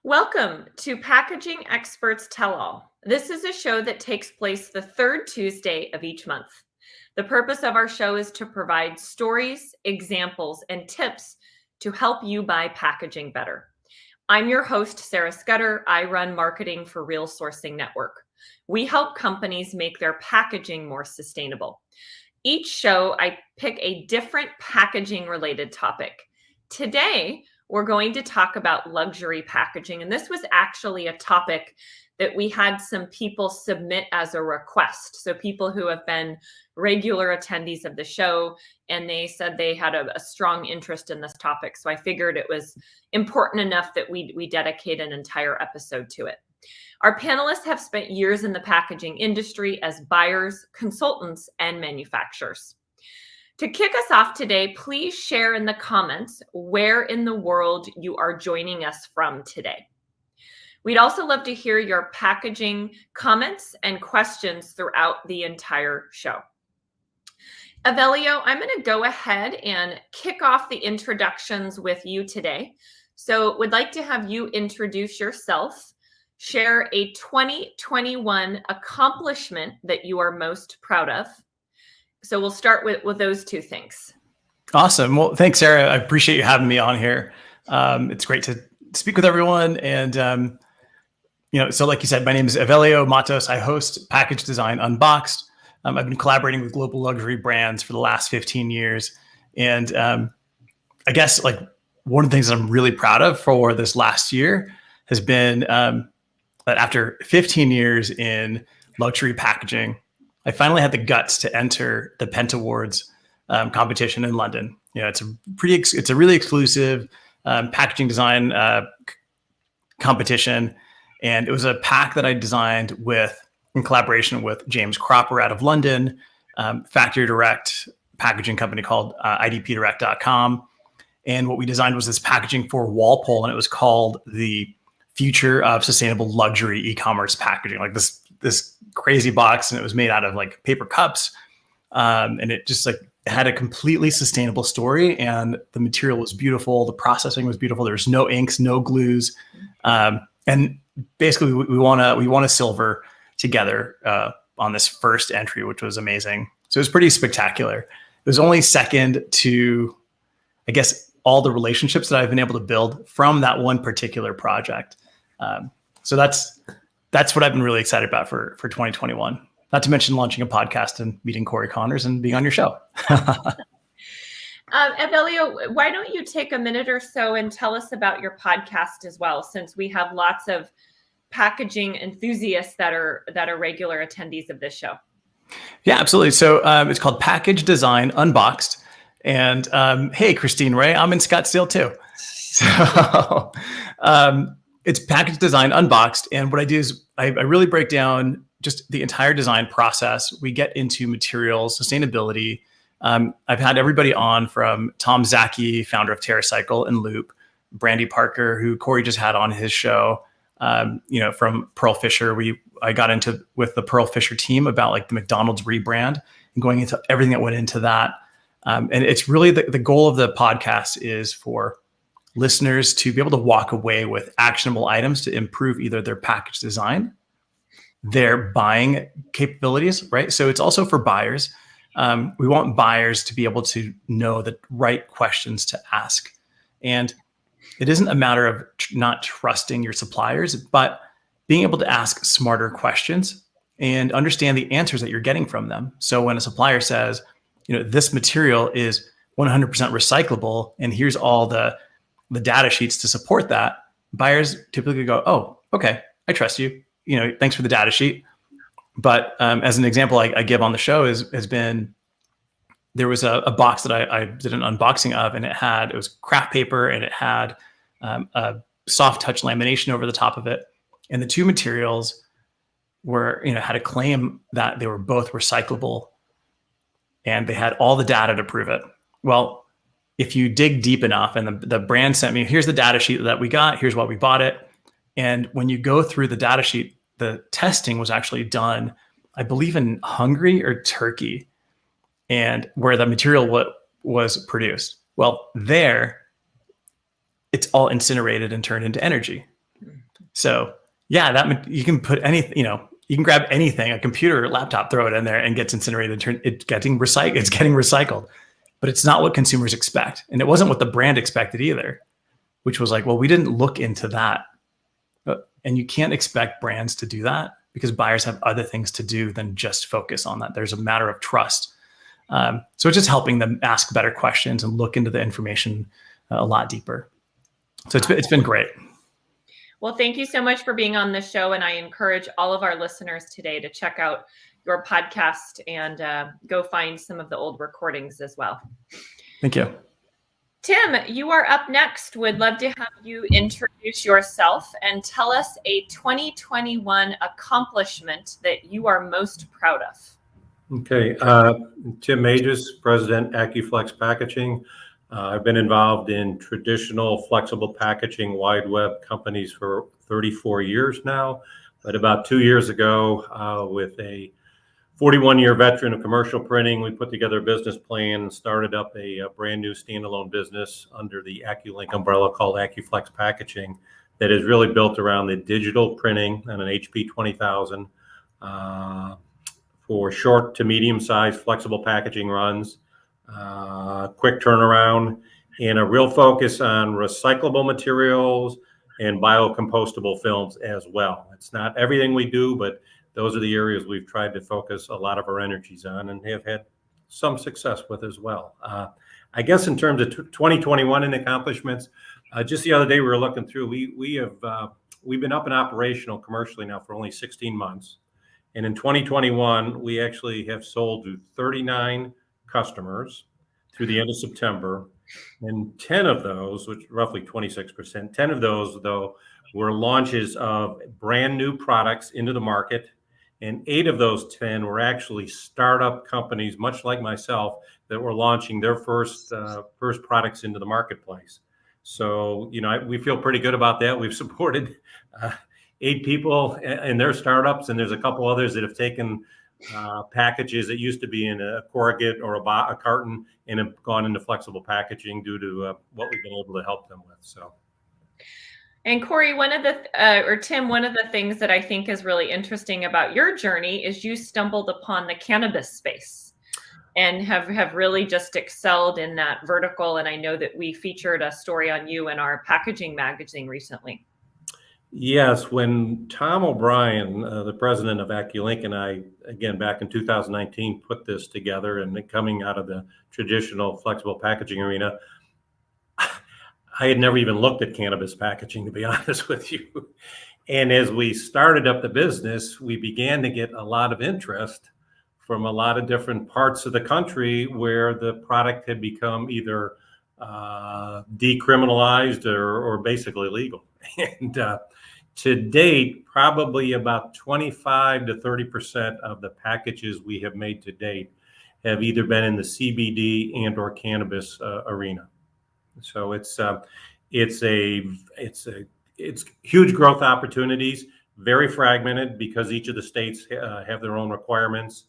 Welcome to Packaging Experts Tell All. This is a show that takes place the third Tuesday of each month. The purpose of our show is to provide stories, examples, and tips to help you buy packaging better. I'm your host, Sarah Scudder. I run marketing for Real Sourcing Network. We help companies make their packaging more sustainable. Each show, I pick a different packaging-related topic. Today, we're going to talk about luxury packaging. And this was actually a topic that we had some people submit as a request. So people who have been regular attendees of the show, and they said they had a strong interest in this topic. So I figured it was important enough that we dedicate an entire episode to it. Our panelists have spent years in the packaging industry as buyers, consultants, and manufacturers. To kick us off today, please share in the comments where in the world you are joining us from today. We'd also love to hear your packaging comments and questions throughout the entire show. Avelio, I'm going to go ahead and kick off the introductions with you today. So would like to have you introduce yourself, share a 2021 accomplishment that you are most proud of. So we'll start with those two things. Awesome. Well, thanks, Sarah. I appreciate you having me on here. It's great to speak with everyone. And, so like you said, my name is Avelio Matos. I host Package Design Unboxed. I've been collaborating with global luxury brands for the last 15 years. And I guess like one of the things that I'm really proud of for this last year has been that after 15 years in luxury packaging, I finally had the guts to enter the Pent Awards competition in London. It's a really exclusive packaging design competition, and it was a pack that I designed in collaboration with James Cropper out of London, factory direct packaging company called idpdirect.com. And what we designed was this packaging for Walpole, and it was called the Future of Sustainable Luxury E-commerce Packaging. Like this crazy box, and it was made out of like paper cups, and it just like had a completely sustainable story, and the material was beautiful, the processing was beautiful, there's no inks, no glues, and basically we won a silver together on this first entry, which was amazing. So it was pretty spectacular. It was only second to, I guess, all the relationships that I've been able to build from that one particular project. So that's what I've been really excited about for 2021. Not to mention launching a podcast and meeting Corey Connors and being on your show. Avelio, why don't you take a minute or so and tell us about your podcast as well, since we have lots of packaging enthusiasts that are regular attendees of this show. Yeah, absolutely. So it's called Package Design Unboxed. And hey, Christine Ray, I'm in Scottsdale too. So it's Package Design Unboxed. And what I do is I really break down just the entire design process. We get into materials, sustainability. I've had everybody on from Tom Zaki, founder of TerraCycle and Loop, Brandy Parker, who Corey just had on his show, from Pearl Fisher. I got into with the Pearl Fisher team about like the McDonald's rebrand and going into everything that went into that. And it's really the goal of the podcast is for listeners to be able to walk away with actionable items to improve either their package design, their buying capabilities, right? So it's also for buyers. We want buyers to be able to know the right questions to ask. And it isn't a matter of not trusting your suppliers, but being able to ask smarter questions and understand the answers that you're getting from them. So when a supplier says, this material is 100% recyclable, and here's all the data sheets to support that, buyers typically go, oh, okay, I trust you. Thanks for the data sheet. But as an example I give on the show has been, there was a box that I did an unboxing of, and it was craft paper, and it had a soft touch lamination over the top of it. And the two materials had a claim that they were both recyclable, and they had all the data to prove it. Well, if you dig deep enough, and the brand sent me, here's the data sheet that we got, here's why we bought it. And when you go through the data sheet, the testing was actually done, I believe in Hungary or Turkey, and where the material was produced. Well, there, it's all incinerated and turned into energy. So yeah, you can put anything, you can grab anything, a computer, laptop, throw it in there, and gets incinerated. It's getting recycled. It's getting recycled, but it's not what consumers expect, and it wasn't what the brand expected either. Which was like, well, we didn't look into that, and you can't expect brands to do that because buyers have other things to do than just focus on that. There's a matter of trust. So it's just helping them ask better questions and look into the information a lot deeper. So it's been great. Well, thank you so much for being on the show. And I encourage all of our listeners today to check out your podcast and go find some of the old recordings as well. Thank you. Tim, you are up next. Would love to have you introduce yourself and tell us a 2021 accomplishment that you are most proud of. Okay. Tim Majors, President, AccuFlex Packaging. I've been involved in traditional flexible packaging wide web companies for 34 years now. But about 2 years ago, with a 41-year veteran of commercial printing, we put together a business plan and started up a brand new standalone business under the AccuLink umbrella called AccuFlex Packaging that is really built around the digital printing on an HP 20,000 for short to medium-sized flexible packaging runs, quick turnaround, and a real focus on recyclable materials and biocompostable films as well. It's not everything we do, but those are the areas we've tried to focus a lot of our energies on and have had some success with as well. I guess in terms of 2021 and accomplishments, just the other day we were looking through, we've been up and operational commercially now for only 16 months. And in 2021, we actually have sold to 39 customers through the end of September. And 10 of those, which roughly 26%, 10 of those, though, were launches of brand new products into the market. And 8 of those 10 were actually startup companies, much like myself, that were launching their first products into the marketplace. So, we feel pretty good about that. We've supported 8 people in their startups, and there's a couple others that have taken packages that used to be in a corrugate or a carton and have gone into flexible packaging due to what we've been able to help them with. So. And Corey, Tim, one of the things that I think is really interesting about your journey is you stumbled upon the cannabis space and have really just excelled in that vertical. And I know that we featured a story on you in our packaging magazine recently. Yes, when Tom O'Brien, the president of AccuLink, and I, again, back in 2019, put this together and coming out of the traditional flexible packaging arena, I had never even looked at cannabis packaging, to be honest with you. And as we started up the business, we began to get a lot of interest from a lot of different parts of the country where the product had become either decriminalized or basically legal. And to date, probably about 25 to 30% of the packages we have made to date have either been in the CBD and or cannabis arena. So it's huge growth opportunities, very fragmented because each of the states have their own requirements,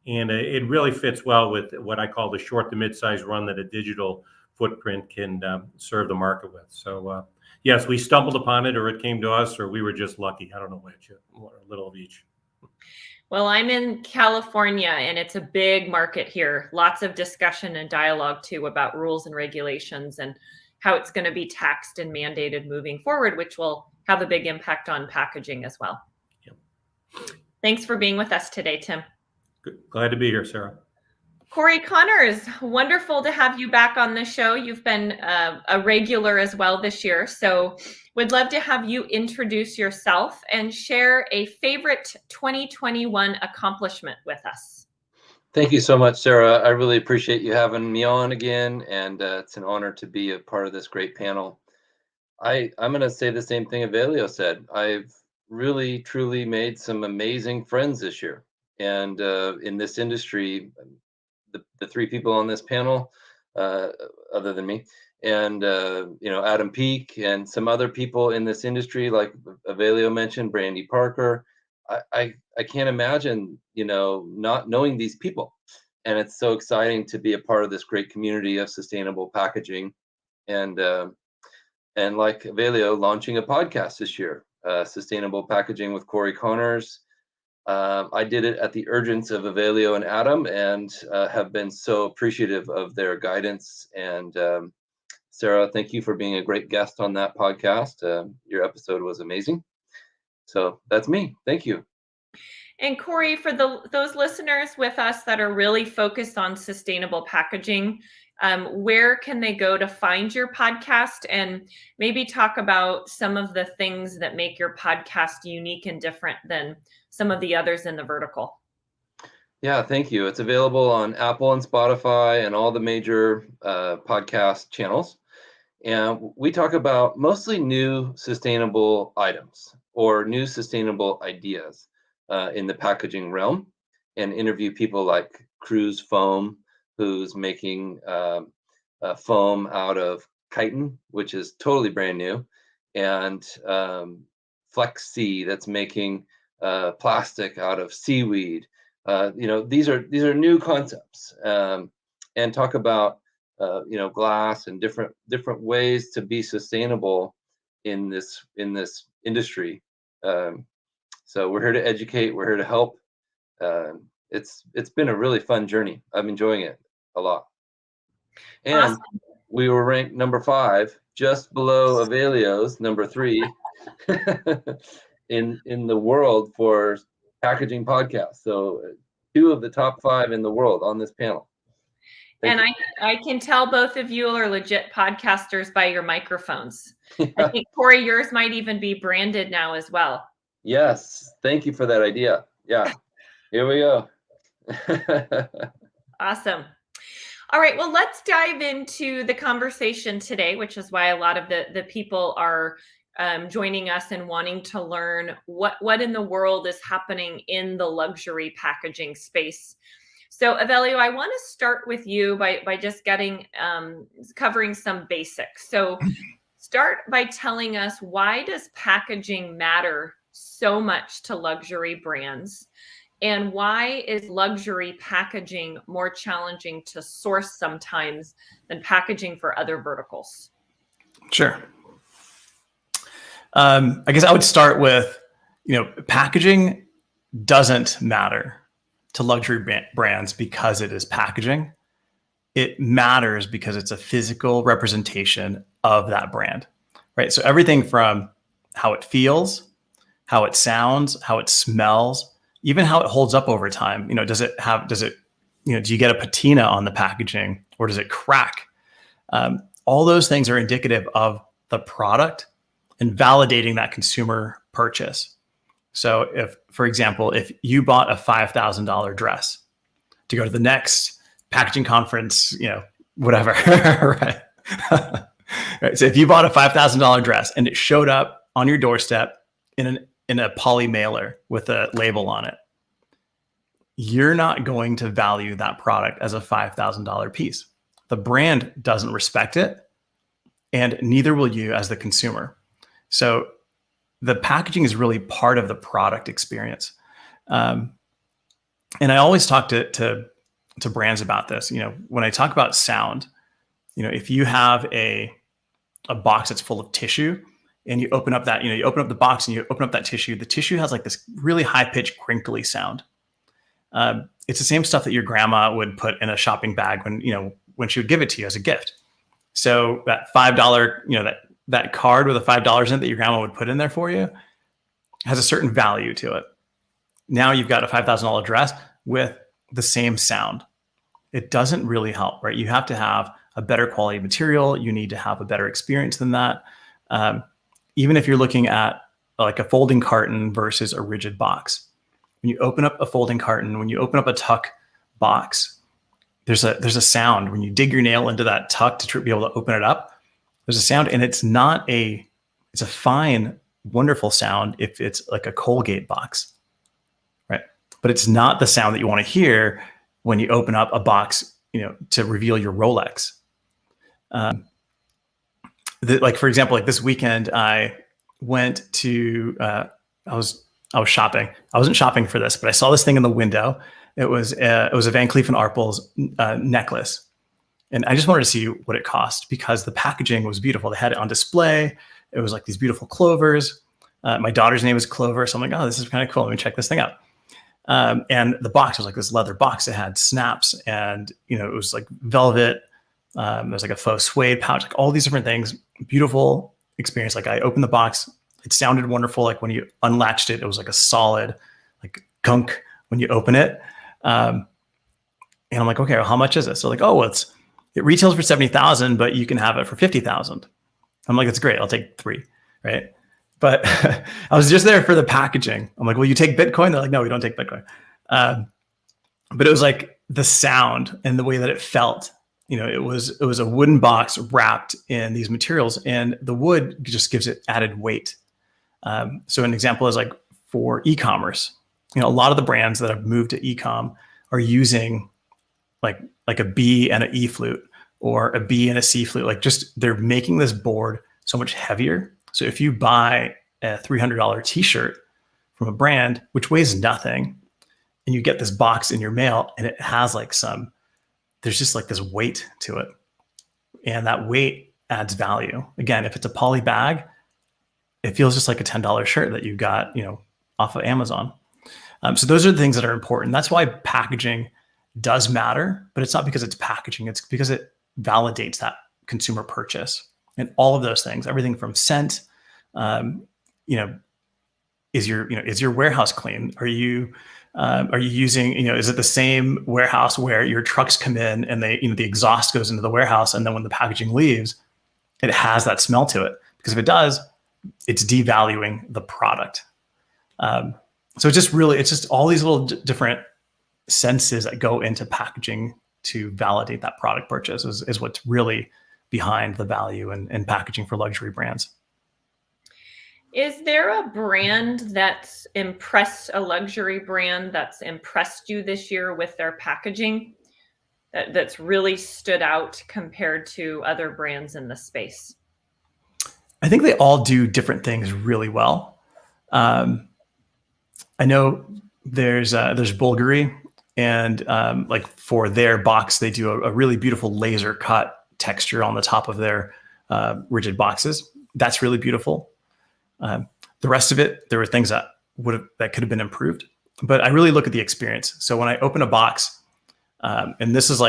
and it really fits well with what I call the short to mid-size run that a digital footprint can serve the market with. So yes, we stumbled upon it, or it came to us, or we were just lucky. I don't know which, a little of each. Well, I'm in California, and it's a big market here. Lots of discussion and dialogue, too, about rules and regulations and how it's going to be taxed and mandated moving forward, which will have a big impact on packaging as well. Yep. Thanks for being with us today, Tim. Good. Glad to be here, Sarah. Corey Connors, wonderful to have you back on the show. You've been a regular as well this year, so would love to have you introduce yourself and share a favorite 2021 accomplishment with us. Thank you so much, Sarah. I really appreciate you having me on again, and it's an honor to be a part of this great panel. I'm going to say the same thing Avelio said. I've really, truly made some amazing friends this year, and in this industry, the 3 people on this panel, other than me, and Adam Peak and some other people in this industry, like Avelio mentioned, Brandy Parker. I can't imagine, not knowing these people, and it's so exciting to be a part of this great community of sustainable packaging, and like Avelio, launching a podcast this year. Sustainable Packaging with Corey Connors. I did it at the urgence of Avelio and Adam, and have been so appreciative of their guidance. And Sarah, thank you for being a great guest on that podcast. Your episode was amazing. So that's me. Thank you. And Corey, for those listeners with us that are really focused on sustainable packaging, where can they go to find your podcast, and maybe talk about some of the things that make your podcast unique and different than some of the others in the vertical? Yeah, thank you. It's available on Apple and Spotify and all the major podcast channels. And we talk about mostly new sustainable items or new sustainable ideas in the packaging realm, and interview people like Cruise Foam, who's making foam out of chitin, which is totally brand new, and Flex Sea, that's making plastic out of seaweed. These are new concepts, and talk about glass and different ways to be sustainable in this industry. So we're here to educate. We're here to help. It's been a really fun journey. I'm enjoying it a lot. And Awesome. We were ranked number 5, just below Avelio's number 3 in the world for packaging podcasts. So 2 of the top 5 in the world on this panel. And I can tell both of you are legit podcasters by your microphones. I think, Corey, yours might even be branded now as well. Yes. Thank you for that idea. Yeah. Here we go. Awesome. All right. Well, let's dive into the conversation today, which is why a lot of the people are joining us and wanting to learn what in the world is happening in the luxury packaging space. So, Avelio, I want to start with you by just covering some basics. So start by telling us, why does packaging matter so much to luxury brands? And why is luxury packaging more challenging to source sometimes than packaging for other verticals? Sure. I guess I would start with, packaging doesn't matter to luxury brands because it is packaging. It matters because it's a physical representation of that brand, right? So everything from how it feels, how it sounds, how it smells, even how it holds up over time. Do you get a patina on the packaging, or does it crack? All those things are indicative of the product and validating that consumer purchase. So if, for example, if you bought a $5,000 dress to go to the next packaging conference, whatever, right? Right. So if you bought a $5,000 dress and it showed up on your doorstep in a poly mailer with a label on it, you're not going to value that product as a $5,000 piece. The brand doesn't respect it, and neither will you as the consumer. So the packaging is really part of the product experience. And I always talk to brands about this. When I talk about sound, if you have a box that's full of tissue, and you open up you open up the box and you open up that tissue, the tissue has like this really high pitched crinkly sound. It's the same stuff that your grandma would put in a shopping bag when she would give it to you as a gift. So that $5, that card with a $5 in it that your grandma would put in there for you has a certain value to it. Now you've got a $5,000 dress with the same sound. It doesn't really help, right? You have to have a better quality material. You need to have a better experience than that. Even if you're looking at like a folding carton versus a rigid box, when you open up a folding carton, when you open up a tuck box, there's a sound. When you dig your nail into that tuck to be able to open it up, there's a sound, and it's a fine, wonderful sound if it's like a Colgate box, right? But it's not the sound that you want to hear when you open up a box, to reveal your Rolex. For example, like this weekend, I went to, I was shopping. I wasn't shopping for this, but I saw this thing in the window. It was a Van Cleef & Arpels necklace. And I just wanted to see what it cost because the packaging was beautiful. They had it on display. It was like these beautiful clovers. My daughter's name is Clover. So I'm like, oh, this is kind of cool. Let me check this thing out. And the box was like this leather box. It had snaps and, you know, it was like velvet. There's like a faux suede pouch, like all these different things. Beautiful experience. Like I opened the box. It sounded wonderful. Like when you unlatched it, it was like a solid, like gunk when you open it. And I'm like, okay, well, how much is it? So like, oh, well, it retails for 70,000, but you can have it for 50,000. I'm like, that's great. I'll take 3. Right. But I was just there for the packaging. I'm like, well, you take Bitcoin? They're like, no, we don't take Bitcoin. But it was like the sound and the way that it felt. You know, it was a wooden box wrapped in these materials, and the wood just gives it added weight. So an example is like for e-commerce. You know, a lot of the brands that have moved to e-com are using like a B and an E flute or a B and a C flute. Like just they're making this board so much heavier. So if you buy a $300 t-shirt from a brand, which weighs nothing, and you get this box in your mail and it has like there's just like this weight to it. And that weight adds value. Again, if it's a poly bag, it feels just like a $10 shirt that you got, you know, off of Amazon. So those are the things that are important. That's why packaging does matter, but it's not because it's packaging. It's because it validates that consumer purchase. And all of those things, everything from scent, you know, is your warehouse clean? Are you using, you know, is it the same warehouse where your trucks come in and they, you know, the exhaust goes into the warehouse, and then when the packaging leaves, it has that smell to it? Because if it does, it's devaluing the product. So it's just all these little different senses that go into packaging to validate that product purchase is what's really behind the value in packaging for luxury brands. Is there a brand that's impressed, a luxury brand that's impressed you this year with their packaging that's really stood out compared to other brands in the space? I think they all do different things really well. I know there's Bulgari, and like for their box, they do a really beautiful laser cut texture on the top of their rigid boxes. That's really beautiful. The rest of it, there were things that could have been improved, but I really look at the experience. So when I open a box, and this is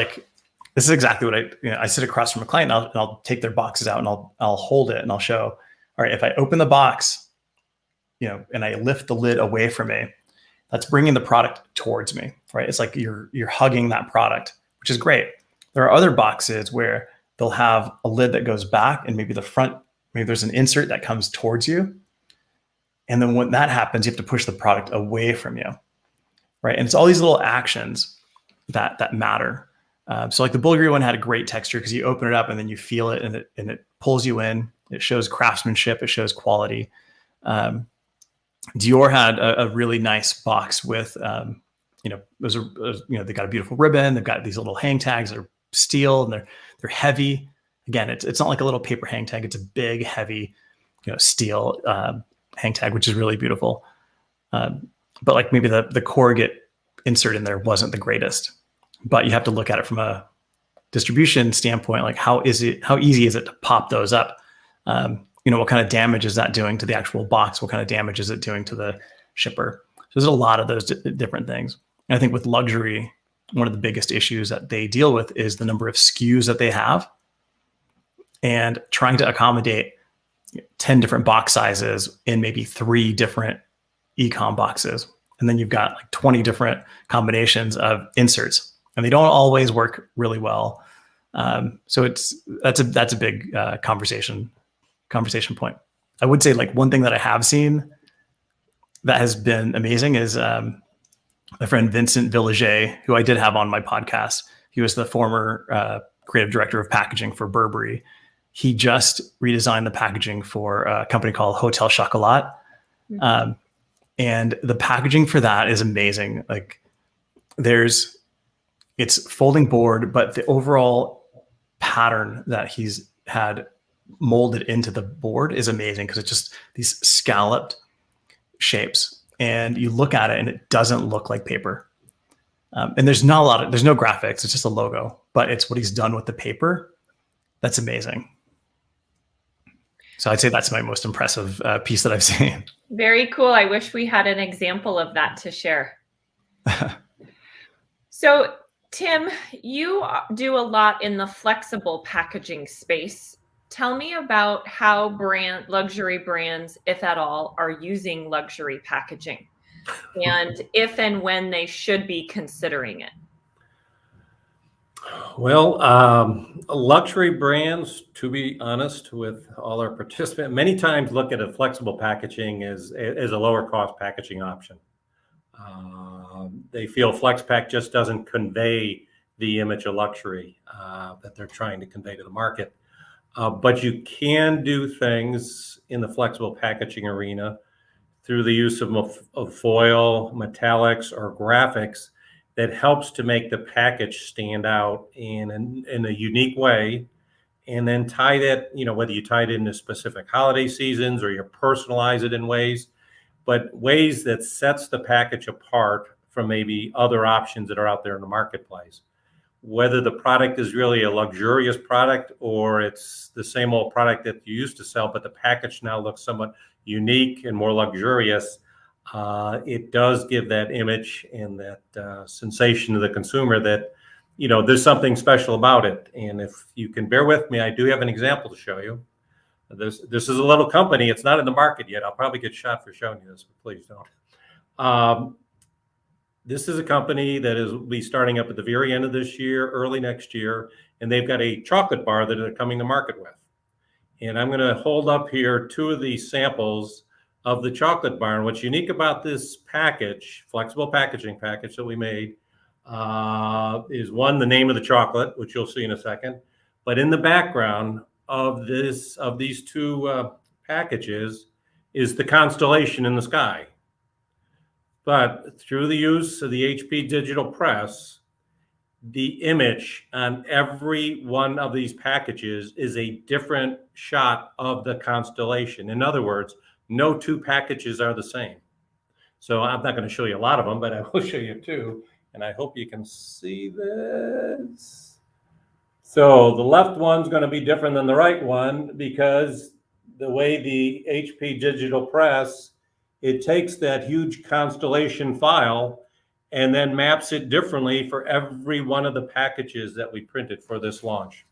exactly what I sit across from a client, and I'll take their boxes out and I'll hold it and I'll show, all right, if I open the box, you know, and I lift the lid away from me, that's bringing the product towards me, right? It's like you're hugging that product, which is great. There are other boxes where they'll have a lid that goes back, and maybe the front, maybe there's an insert that comes towards you. And then when that happens, you have to push the product away from you, right? And it's all these little actions that matter. So like the Bulgari one had a great texture because you open it up and then you feel it, and it pulls you in. It shows craftsmanship. It shows quality. Dior had a really nice box with, you know, they got a beautiful ribbon. They've got these little hang tags that are steel, and they're heavy. Again, it's not like a little paper hang tag. It's a big, heavy, you know, steel hang tag, which is really beautiful. But like maybe the corrugate insert in there wasn't the greatest. But you have to look at it from a distribution standpoint. Like how easy is it to pop those up? You know, what kind of damage is that doing to the actual box? What kind of damage is it doing to the shipper? So there's a lot of those different things. And I think with luxury, one of the biggest issues that they deal with is the number of SKUs that they have, and trying to accommodate 10 different box sizes in maybe 3 different e-com boxes. And then you've got like 20 different combinations of inserts, and they don't always work really well. So that's a big conversation point. I would say like one thing that I have seen that has been amazing is my friend Vincent Villager, who I did have on my podcast. He was the former creative director of packaging for Burberry. He just redesigned the packaging for a company called Hotel Chocolat. Mm-hmm. And the packaging for that is amazing. Like it's folding board, but the overall pattern that he's had molded into the board is amazing because it's just these scalloped shapes, and you look at it and it doesn't look like paper. And there's no graphics. It's just a logo, but it's what he's done with the paper. That's amazing. So I'd say that's my most impressive piece that I've seen. Very cool. I wish we had an example of that to share. So, Tim, you do a lot in the flexible packaging space. Tell me about how luxury brands, if at all, are using luxury packaging, and if and when they should be considering it. Well, luxury brands, to be honest with all our participants, many times look at a flexible packaging as a lower cost packaging option. They feel FlexPack just doesn't convey the image of luxury that they're trying to convey to the market. But you can do things in the flexible packaging arena through the use of foil, metallics, or graphics that helps to make the package stand out in a unique way. And then tie that, whether you tie it into specific holiday seasons or you personalize it in ways, but ways that sets the package apart from maybe other options that are out there in the marketplace. Whether the product is really a luxurious product or it's the same old product that you used to sell, but the package now looks somewhat unique and more luxurious, it does give that image and that sensation to the consumer that, there's something special about it. And if you can bear with me, I do have an example to show you. This is a little company. It's not in the market yet. I'll probably get shot for showing you this, but please don't. This is a company that will be starting up at the very end of this year, early next year, and they've got a chocolate bar that they're coming to market with. And I'm going to hold up here 2 of these samples of the chocolate bar. And what's unique about this package, flexible packaging package that we made, is one, the name of the chocolate, which you'll see in a second. But in the background of these 2 packages is the constellation in the sky. But through the use of the HP digital press, the image on every one of these packages is a different shot of the constellation. In other words, no 2 packages are the same. So I'm not going to show you a lot of them, but I will show you 2. And I hope you can see this. So the left one's going to be different than the right one because the way the HP digital press, it takes that huge constellation file and then maps it differently for every one of the packages that we printed for this launch.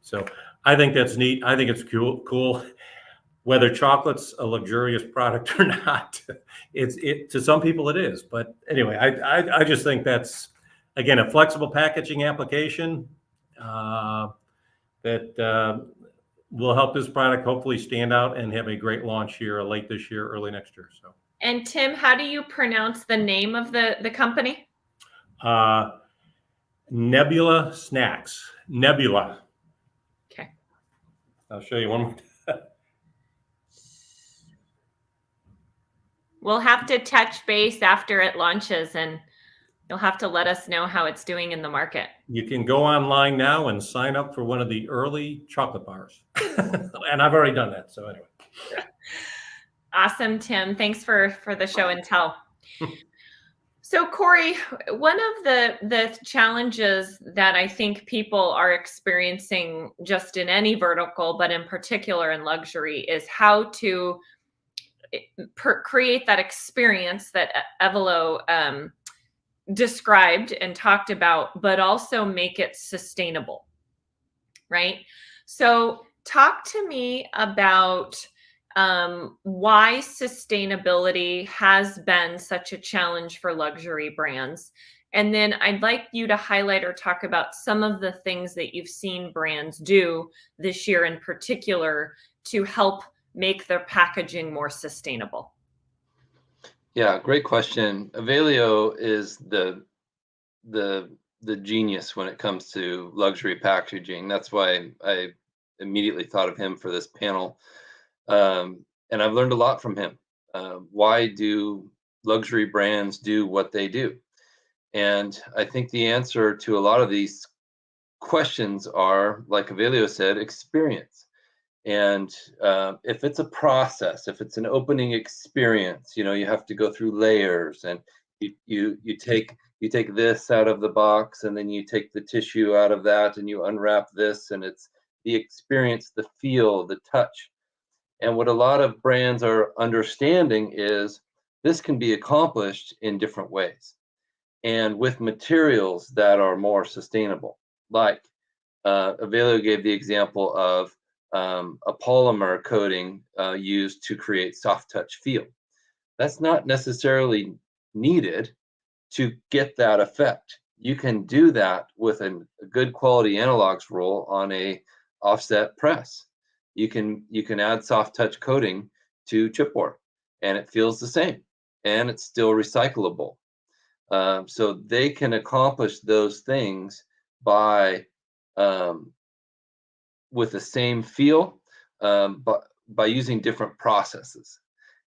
So I think that's neat. I think it's cool. Whether chocolate's a luxurious product or not, it to some people it is. But anyway, I just think that's, again, a flexible packaging application that will help this product hopefully stand out and have a great launch here late this year, early next year. So. And Tim, how do you pronounce the name of the company? Nebula Snacks. Nebula. Okay. I'll show you one more. We'll have to touch base after it launches, and you'll have to let us know how it's doing in the market. You can go online now and sign up for one of the early chocolate bars. And I've already done that. So anyway. Awesome, Tim. Thanks for the show and tell. So Corey, one of the challenges that I think people are experiencing just in any vertical, but in particular in luxury, is how to create that experience that Evelo described and talked about, but also make it sustainable, right? So talk to me about why sustainability has been such a challenge for luxury brands. And then I'd like you to highlight or talk about some of the things that you've seen brands do this year in particular to help make their packaging more sustainable. Yeah, great question. Evalio is the genius when it comes to luxury packaging. That's why I immediately thought of him for this panel. And I've learned a lot from him. Why do luxury brands do what they do? And I think the answer to a lot of these questions are, like Evalio said, experience. And if it's a process, if it's an opening experience, you have to go through layers, and you take this out of the box, and then you take the tissue out of that, and you unwrap this, and it's the experience, the feel, the touch. And what a lot of brands are understanding is this can be accomplished in different ways and with materials that are more sustainable. Like Avelio gave the example of a polymer coating used to create soft touch feel. That's not necessarily needed to get that effect. You can do that with a good quality analogs roll on a offset press. You can add soft touch coating to chipboard and it feels the same and it's still recyclable. So they can accomplish those things by with the same feel, but by using different processes.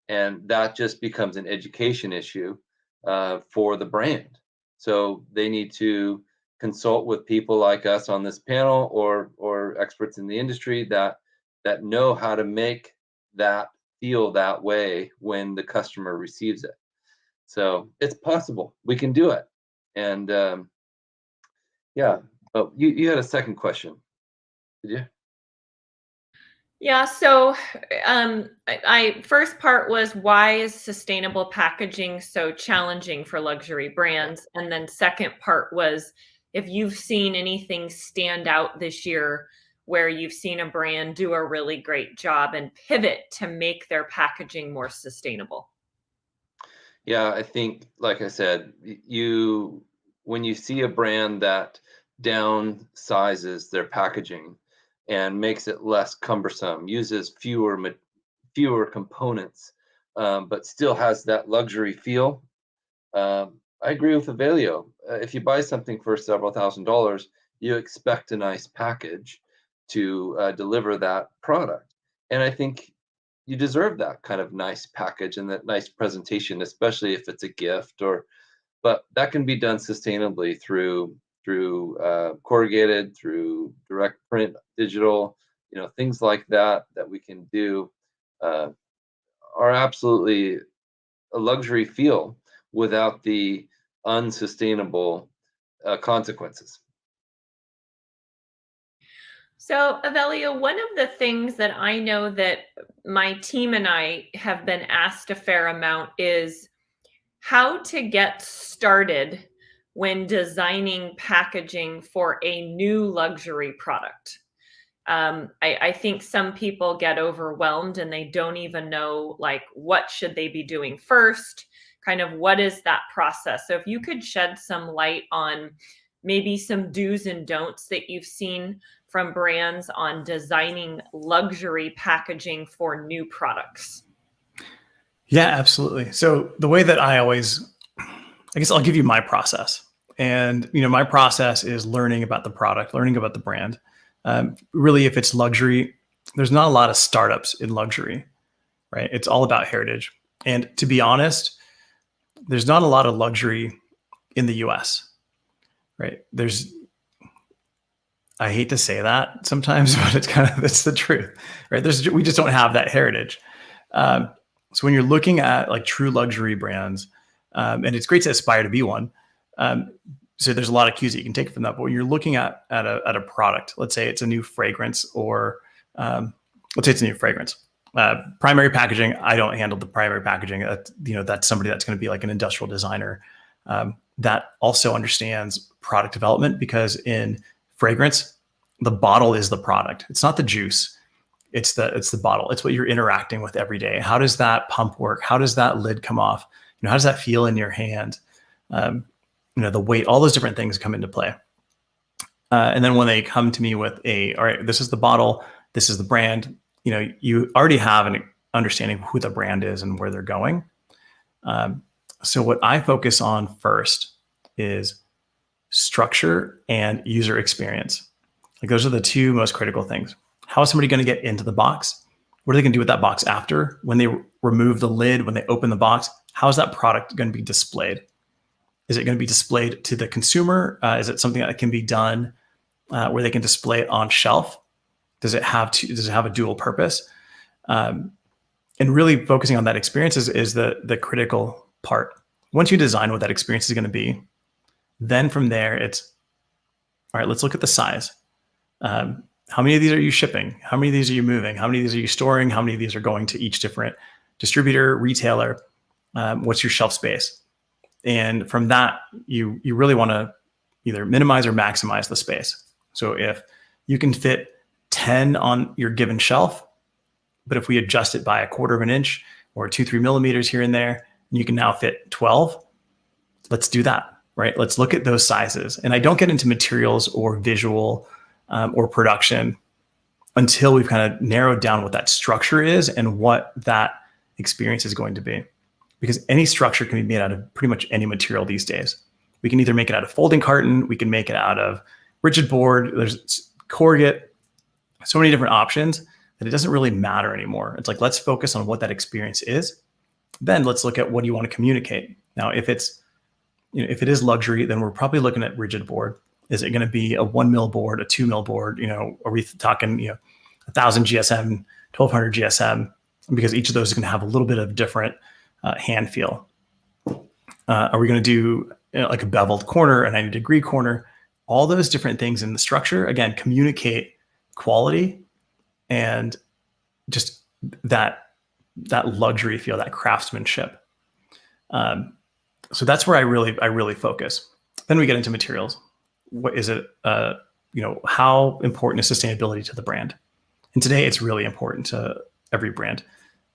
And that just becomes an education issue for the brand. So they need to consult with people like us on this panel or experts in the industry that know how to make that feel that way when the customer receives it. So it's possible. We can do it. And yeah, oh, you had a second question, did you? Yeah, so I first part was, why is sustainable packaging so challenging for luxury brands? And then second part was, if you've seen anything stand out this year where you've seen a brand do a really great job and pivot to make their packaging more sustainable. Yeah, I think, like I said, when you see a brand that downsizes their packaging and makes it less cumbersome, uses fewer components, but still has that luxury feel. I agree with Avelio. If you buy something for several $1,000s, you expect a nice package to deliver that product. And I think you deserve that kind of nice package and that nice presentation, especially if it's a gift. But that can be done sustainably through corrugated, through direct print, digital, things like that we can do are absolutely a luxury feel without the unsustainable consequences. So, Avelio, one of the things that I know that my team and I have been asked a fair amount is how to get started when designing packaging for a new luxury product. I think some people get overwhelmed and they don't even know, like, what should they be doing first? Kind of what is that process? So if you could shed some light on maybe some do's and don'ts that you've seen from brands on designing luxury packaging for new products. Yeah, absolutely. So the way that I guess I'll give you my process. And, my process is learning about the product, learning about the brand. Really, if it's luxury, there's not a lot of startups in luxury, right? It's all about heritage. And to be honest, there's not a lot of luxury in the US, right? I hate to say that sometimes, but that's the truth, right? We just don't have that heritage. So when you're looking at like true luxury brands, and it's great to aspire to be one. So there's a lot of cues that you can take from that. But when you're looking at a product, let's say it's a new fragrance, or let's say it's a new fragrance. Primary packaging, I don't handle the primary packaging. That's somebody that's going to be like an industrial designer that also understands product development, because in fragrance, the bottle is the product. It's not the juice. It's the bottle. It's what you're interacting with every day. How does that pump work? How does that lid come off? How does that feel in your hand? The weight, all those different things come into play. And then when they come to me with all right, this is the bottle, this is the brand, you already have an understanding of who the brand is and where they're going. So what I focus on first is structure and user experience. Like, those are the two most critical things. How is somebody going to get into the box? What are they going to do with that box after? When they remove the lid, when they open the box, how is that product going to be displayed? Is it going to be displayed to the consumer? Is it something that can be done where they can display it on shelf? Does it have a dual purpose? And really focusing on that experience is the critical part. Once you design what that experience is going to be, then from there it's, all right, let's look at the size. How many of these are you shipping? How many of these are you moving? How many of these are you storing? How many of these are going to each different distributor, retailer? What's your shelf space? And from that, you really want to either minimize or maximize the space. So if you can fit 10 on your given shelf, but if we adjust it by 1/4 of an inch or 2-3 millimeters here and there, and you can now fit 12, let's do that, right? Let's look at those sizes. And I don't get into materials or visual or production until we've kind of narrowed down what that structure is and what that experience is going to be. Because any structure can be made out of pretty much any material these days. We can either make it out of folding carton, we can make it out of rigid board, there's corrugate, so many different options that it doesn't really matter anymore. It's like, let's focus on what that experience is. Then let's look at what do you want to communicate. Now, if it's, if it is luxury, then we're probably looking at rigid board. Is it going to be a 1 mil board, a 2 mil board? Are we talking, 1,000 GSM, 1,200 GSM? Because each of those is going to have a little bit of different hand feel. Are we going to do like a beveled corner, a 90-degree corner? All those different things in the structure, again, communicate quality and just that luxury feel, that craftsmanship. So that's where I really focus. Then we get into materials. What is it? How important is sustainability to the brand? And today it's really important to every brand.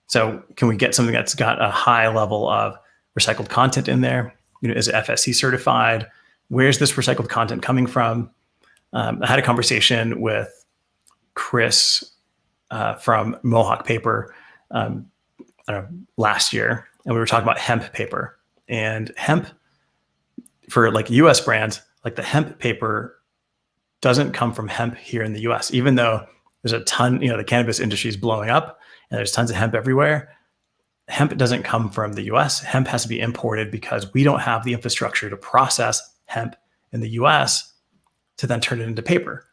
So can we get something that's got a high level of recycled content in there? Is it FSC certified? Where's this recycled content coming from? I had a conversation with Chris from Mohawk Paper last year, and we were talking about hemp paper. And hemp, for like US brands, like the hemp paper doesn't come from hemp here in the US, even though there's a ton, the cannabis industry is blowing up and there's tons of hemp everywhere. Hemp doesn't come from the US. Hemp has to be imported because we don't have the infrastructure to process hemp in the US to then turn it into paper.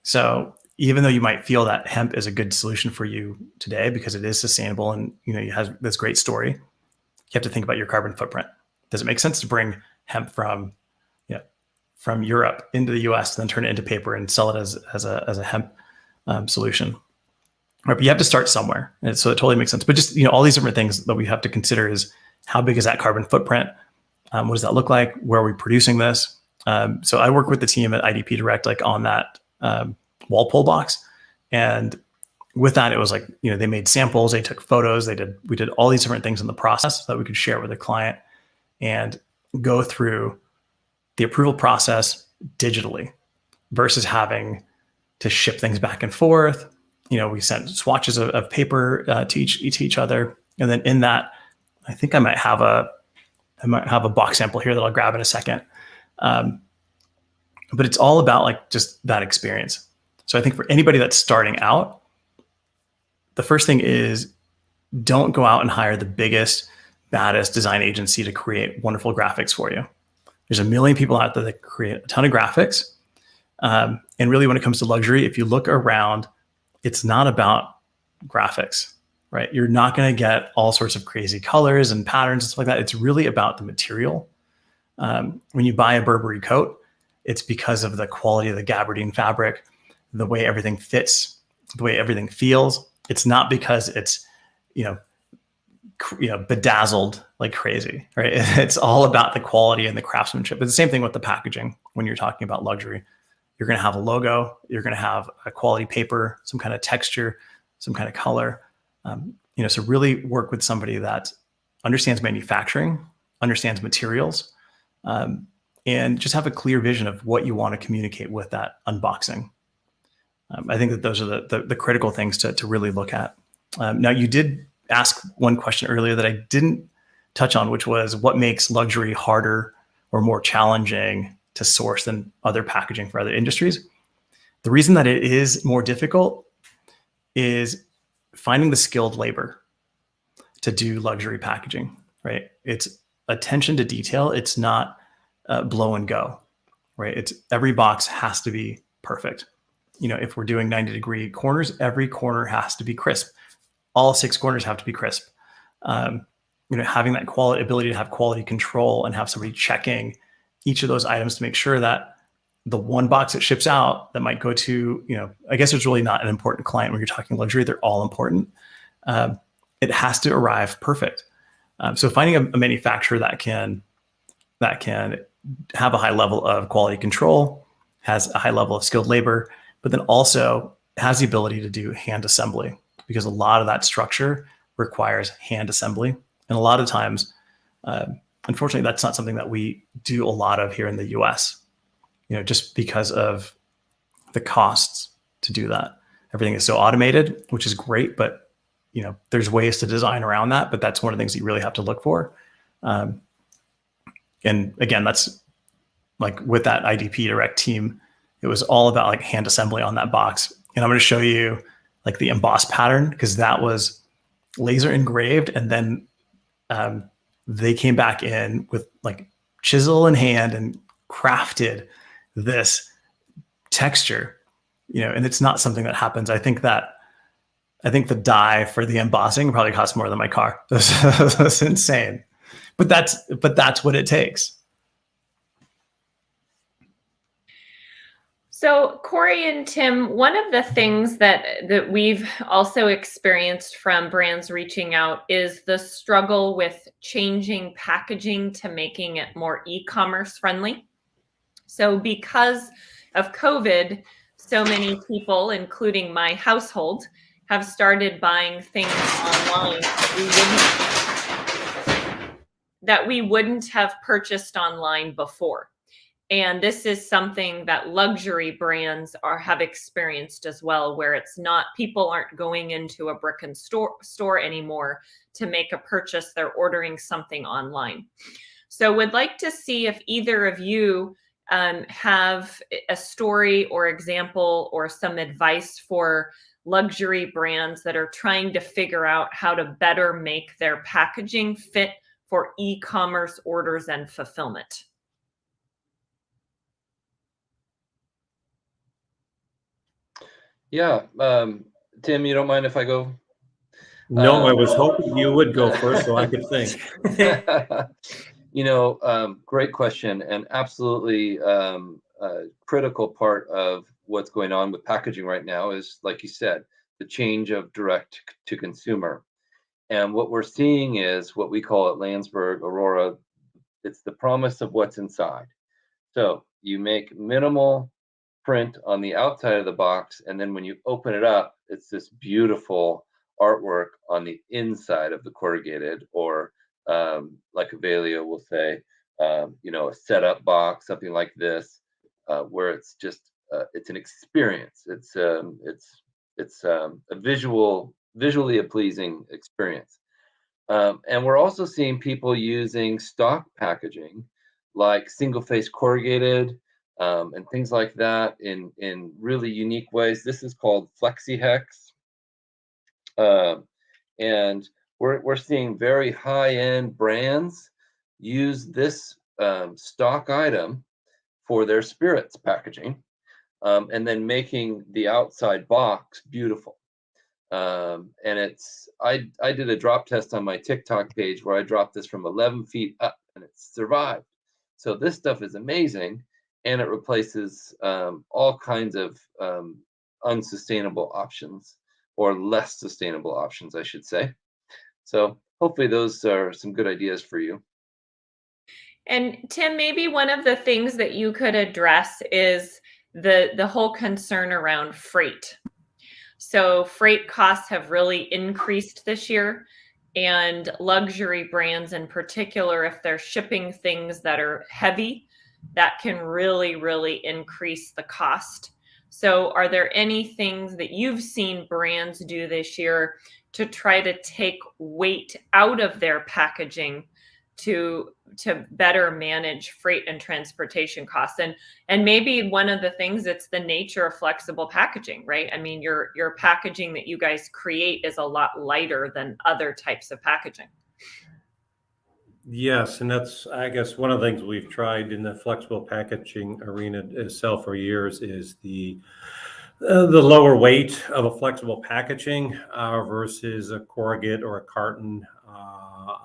So even though you might feel that hemp is a good solution for you today because it is sustainable and it has this great story, you have to think about your carbon footprint. Does it make sense to bring hemp from Europe into the US, then turn it into paper and sell it as a hemp solution? Right, but you have to start somewhere, and so it totally makes sense. But just all these different things that we have to consider is how big is that carbon footprint? What does that look like? Where are we producing this? So I work with the team at IDP Direct, like on that Walpole box, and with that, it was like they made samples, they took photos, we did all these different things in the process that we could share with the client and go through the approval process digitally versus having to ship things back and forth. We sent swatches of paper to each other, and then in that, I think I might have a box sample here that I'll grab in a second. But it's all about like just that experience. So I think for anybody that's starting out, the first thing is don't go out and hire the biggest, baddest design agency to create wonderful graphics for you. There's a million people out there that create a ton of graphics. And really when it comes to luxury, if you look around, it's not about graphics, right? You're not going to get all sorts of crazy colors and patterns and stuff like that. It's really about the material. When you buy a Burberry coat, it's because of the quality of the gabardine fabric, the way everything fits, the way everything feels. It's not because it's, bedazzled like crazy, right? It's all about the quality and the craftsmanship. It's the same thing with the packaging. When you're talking about luxury, you're going to have a logo, you're going to have a quality paper, some kind of texture, some kind of color. So really work with somebody that understands manufacturing, understands materials, and just have a clear vision of what you want to communicate with that unboxing. I think that those are the critical things to really look at. Now, you did ask one question earlier that I didn't touch on, which was what makes luxury harder or more challenging to source than other packaging for other industries. The reason that it is more difficult is finding the skilled labor to do luxury packaging, right? It's attention to detail. It's not blow and go, right? It's every box has to be perfect. If we're doing 90-degree corners, every corner has to be crisp. All 6 corners have to be crisp. Having that ability to have quality control and have somebody checking each of those items to make sure that the one box that ships out that might go to, I guess it's really not an important client when you're talking luxury. They're all important. It has to arrive perfect. So finding a manufacturer that can have a high level of quality control, has a high level of skilled labor, but then also has the ability to do hand assembly, because a lot of that structure requires hand assembly. And a lot of times, unfortunately, that's not something that we do a lot of here in the US, just because of the costs to do that. Everything is so automated, which is great, but there's ways to design around that, but that's one of the things that you really have to look for. And again, that's like with that IDP Direct team, it was all about like hand assembly on that box. And I'm going to show you like the embossed pattern, because that was laser engraved. And then they came back in with like chisel in hand and crafted this texture, and it's not something that happens. I think the dye for the embossing probably cost more than my car. That's insane. But that's what it takes. So Corey and Tim, one of the things that we've also experienced from brands reaching out is the struggle with changing packaging to making it more e-commerce friendly. So because of COVID, so many people, including my household, have started buying things online that we wouldn't have purchased online before. And this is something that luxury brands have experienced as well, where it's not, people aren't going into a brick and store anymore to make a purchase. They're ordering something online. So would like to see if either of you have a story or example or some advice for luxury brands that are trying to figure out how to better make their packaging fit for e-commerce orders and fulfillment. Yeah, Tim, you don't mind if I go? No, I was hoping you would go first so I could think. Great question, and absolutely a critical part of what's going on with packaging right now is, like you said, the change of direct to consumer. And what we're seeing is what we call at Landsberg Aurora, it's the promise of what's inside. So you make minimal print on the outside of the box, and then when you open it up, it's this beautiful artwork on the inside of the corrugated, or like Avelio will say, a setup box, something like this, where it's just it's an experience. It's a visually a pleasing experience. And we're also seeing people using stock packaging, like single-face corrugated, and things like that in really unique ways. This is called FlexiHex. And we're seeing very high-end brands use this stock item for their spirits packaging, and then making the outside box beautiful. And I did a drop test on my TikTok page where I dropped this from 11 feet up, and it survived. So this stuff is amazing, and it replaces all kinds of unsustainable options, or less sustainable options, I should say. So hopefully those are some good ideas for you. And Tim, maybe one of the things that you could address is the whole concern around freight. So freight costs have really increased this year, and luxury brands in particular, if they're shipping things that are heavy, that can really, really increase the cost. So are there any things that you've seen brands do this year to try to take weight out of their packaging to better manage freight and transportation costs? And maybe one of the things, it's the nature of flexible packaging, right? I mean, your packaging that you guys create is a lot lighter than other types of packaging. Yes, and that's, I guess, one of the things we've tried in the flexible packaging arena itself for years is the lower weight of a flexible packaging versus a corrugate or a carton.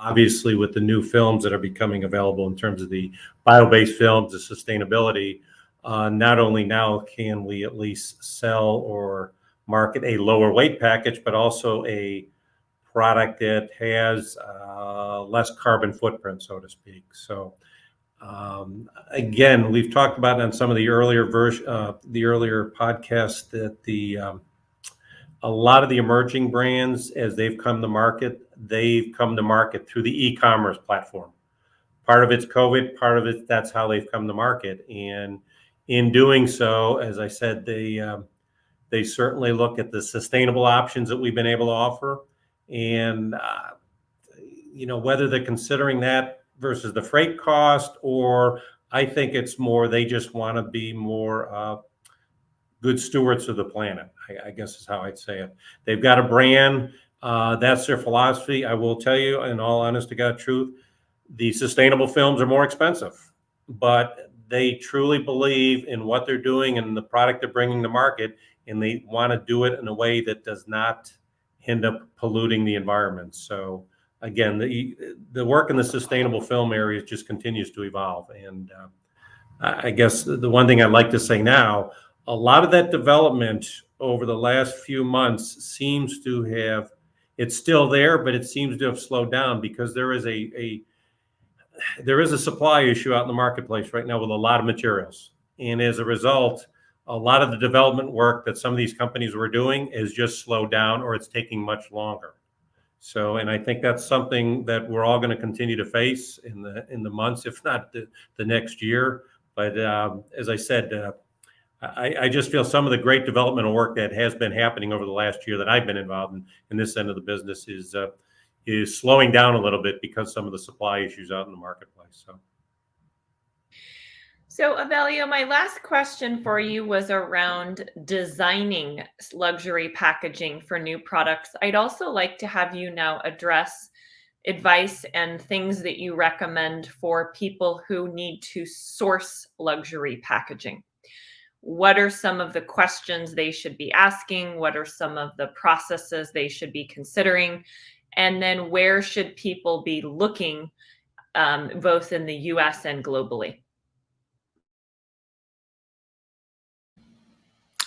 Obviously, with the new films that are becoming available in terms of the bio-based films, the sustainability, not only now can we at least sell or market a lower weight package, but also a product that has less carbon footprint, so to speak. So again, we've talked about on some of the earlier podcasts that a lot of the emerging brands, as they've come to market through the e-commerce platform. Part of it's COVID, part of it, that's how they've come to market. And in doing so, as I said, they certainly look at the sustainable options that we've been able to offer. And, whether they're considering that versus the freight cost, or I think it's more, they just want to be more good stewards of the planet, I guess is how I'd say it. They've got a brand, that's their philosophy. I will tell you, in all honest to God truth, the sustainable films are more expensive, but they truly believe in what they're doing and the product they're bringing to market, and they want to do it in a way that does not end up polluting the environment. So again, the work in the sustainable film area just continues to evolve. And I guess the one thing I'd like to say now, a lot of that development over the last few months seems to have, it's still there, but it seems to have slowed down because there is a supply issue out in the marketplace right now with a lot of materials. And as a result, a lot of the development work that some of these companies were doing is just slowed down, or it's taking much longer. So, and I think that's something that we're all going to continue to face in the months, if not the next year. But as I said, I just feel some of the great developmental work that has been happening over the last year that I've been involved in this end of the business is slowing down a little bit because some of the supply issues out in the marketplace. So Avelio, my last question for you was around designing luxury packaging for new products. I'd also like to have you now address advice and things that you recommend for people who need to source luxury packaging. What are some of the questions they should be asking? What are some of the processes they should be considering? And then where should people be looking, both in the US and globally?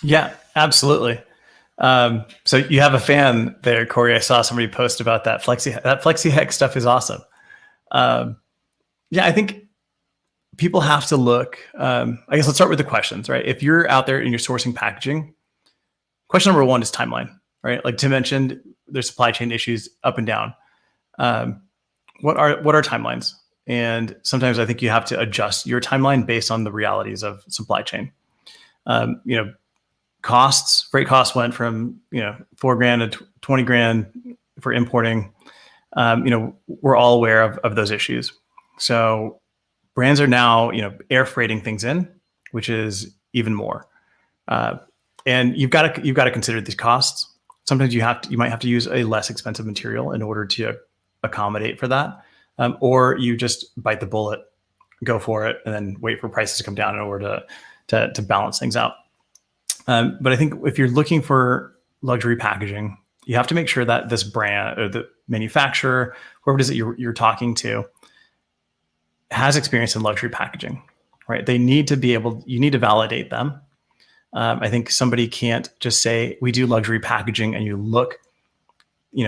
Yeah, absolutely. So you have a fan there, Corey. I saw somebody post about that FlexiHex stuff is awesome. Yeah, I think people have to look. I guess let's start with the questions, right? If you're out there and you're sourcing packaging, question number one is timeline, right? Like Tim mentioned, there's supply chain issues up and down. What are timelines? And sometimes I think you have to adjust your timeline based on the realities of supply chain. Freight costs went from $4,000 to $20,000 for importing. We're all aware of those issues. So brands are now air freighting things in, which is even more. And you've got to consider these costs. Sometimes you might have to use a less expensive material in order to accommodate for that, or you just bite the bullet, go for it, and then wait for prices to come down in order to balance things out. But I think if you're looking for luxury packaging, you have to make sure that this brand or the manufacturer, whoever it is that you're talking to, has experience in luxury packaging, right? You need to validate them. I think somebody can't just say, we do luxury packaging, and you look,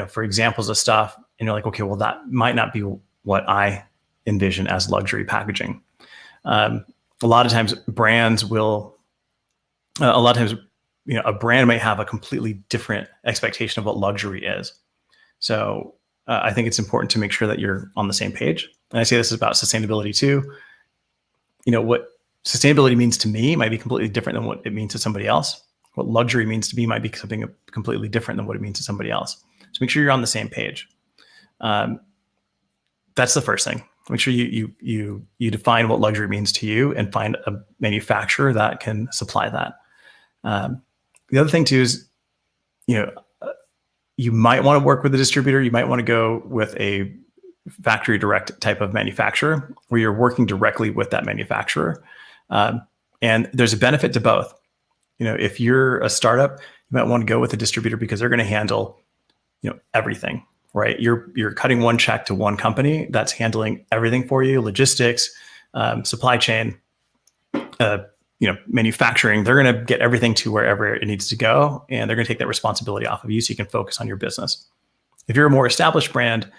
for examples of stuff, and you're like, okay, well, that might not be what I envision as luxury packaging. A lot of times a brand might have a completely different expectation of what luxury is. So I think it's important to make sure that you're on the same page. And I say this is about sustainability too. What sustainability means to me might be completely different than what it means to somebody else. What luxury means to me might be something completely different than what it means to somebody else. So make sure you're on the same page. That's the first thing. Make sure you define what luxury means to you and find a manufacturer that can supply that. The other thing too is, you might want to work with a distributor. You might want to go with a factory direct type of manufacturer where you're working directly with that manufacturer. And there's a benefit to both. If you're a startup, you might want to go with a distributor because they're going to handle, everything, right? You're cutting one check to one company that's handling everything for you: logistics, supply chain, manufacturing, they're going to get everything to wherever it needs to go, and they're going to take that responsibility off of you so you can focus on your business. If you're a more established brand,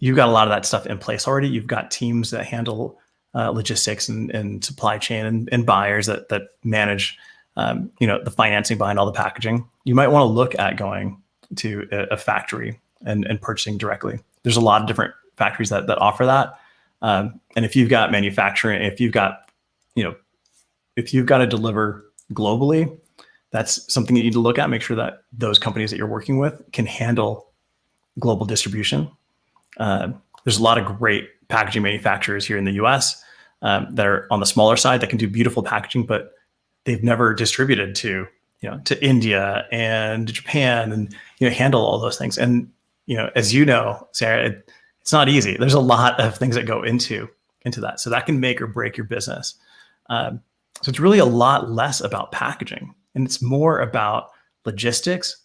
you've got a lot of that stuff in place already. You've got teams that handle logistics and supply chain and buyers that manage the financing behind all the packaging. You might want to look at going to a factory and purchasing directly. There's a lot of different factories that offer that. And if you've got manufacturing, if you've got to deliver globally, that's something you need to look at. Make sure that those companies that you're working with can handle global distribution. There's a lot of great packaging manufacturers here in the US that are on the smaller side that can do beautiful packaging, but they've never distributed to India and Japan and handle all those things. And as you know, Sarah, it's not easy. There's a lot of things that go into that. So that can make or break your business. So it's really a lot less about packaging, and it's more about logistics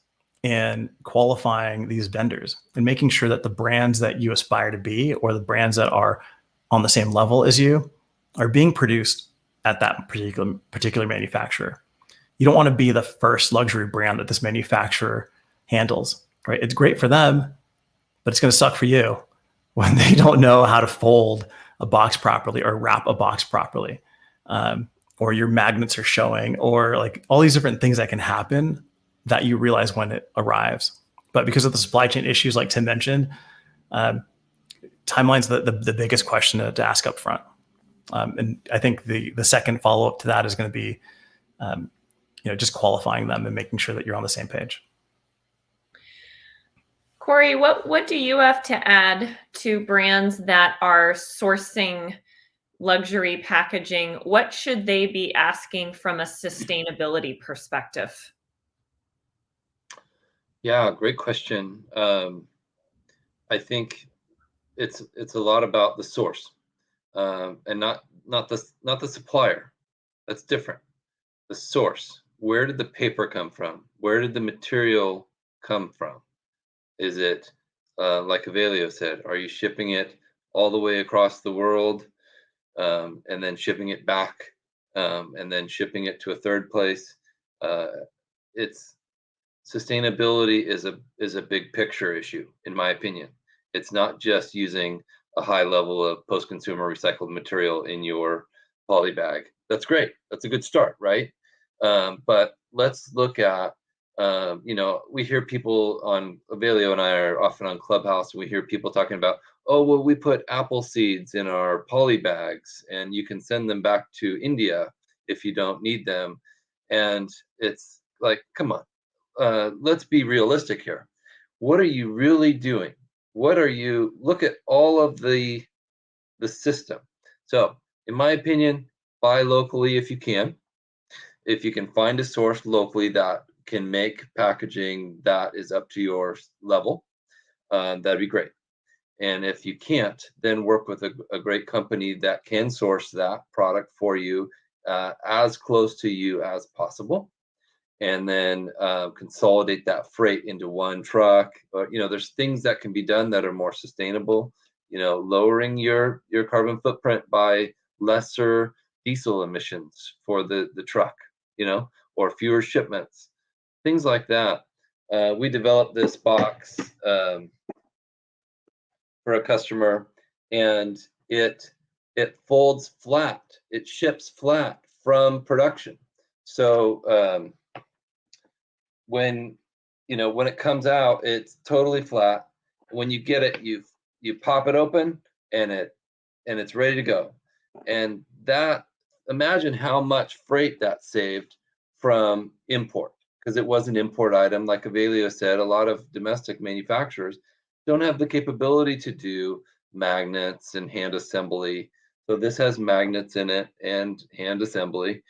and qualifying these vendors and making sure that the brands that you aspire to be, or the brands that are on the same level as you, are being produced at that particular manufacturer. You don't want to be the first luxury brand that this manufacturer handles, right? It's great for them, but it's going to suck for you when they don't know how to fold a box properly or wrap a box properly, or your magnets are showing, or like all these different things that can happen that you realize when it arrives. But because of the supply chain issues, like Tim mentioned, timeline's the biggest question to ask up front. And I think the second follow-up to that is going to be, just qualifying them and making sure that you're on the same page. Corey, what do you have to add to brands that are sourcing luxury packaging? What should they be asking from a sustainability perspective? Yeah, great question. I think it's a lot about the source, and not the supplier. That's different. The source. Where did the paper come from? Where did the material come from? Is it like Avelio said? Are you shipping it all the way across the world, and then shipping it back, and then shipping it to a third place? It's sustainability is a big picture issue, in my opinion. It's not just using a high level of post-consumer recycled material in your poly bag. That's great. That's a good start, right? But let's look at, we hear people on, Avelio and I are often on Clubhouse, and we hear people talking about, oh, well, we put apple seeds in our poly bags and you can send them back to India if you don't need them. And it's like, come on, let's be realistic here. What are you really doing? Look at all of the system. So in my opinion, buy locally if you can. If you can find a source locally that can make packaging that is up to your level, that'd be great. And if you can't, then work with a great company that can source that product for you as close to you as possible. And then consolidate that freight into one truck. There's things that can be done that are more sustainable. Lowering your carbon footprint by lesser diesel emissions for the truck, or fewer shipments, things like that. We developed this box for a customer, and it folds flat. It ships flat from production. So when it comes out, it's totally flat. When you get it, you pop it open, and it's ready to go. And that, imagine how much freight that saved from import, because it was an import item. Like Avelio said, a lot of domestic manufacturers don't have the capability to do magnets and hand assembly. So this has magnets in it and hand assembly.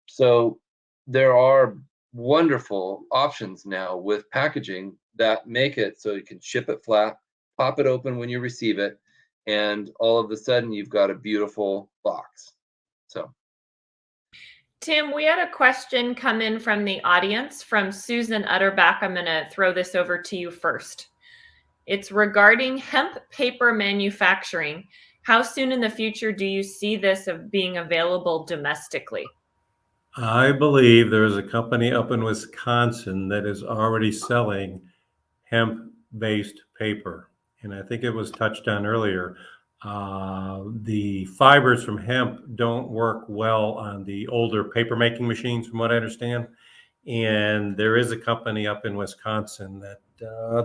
So there are wonderful options now with packaging that make it so you can ship it flat, pop it open when you receive it, and all of a sudden you've got a beautiful box. So Tim, we had a question come in from the audience from Susan Utterback. I'm going to throw this over to you first. It's regarding hemp paper manufacturing. How soon in the future do you see this of being available domestically? I believe there is a company up in Wisconsin that is already selling hemp-based paper. And I think it was touched on earlier. The fibers from hemp don't work well on the older paper making machines, from what I understand. And there is a company up in Wisconsin that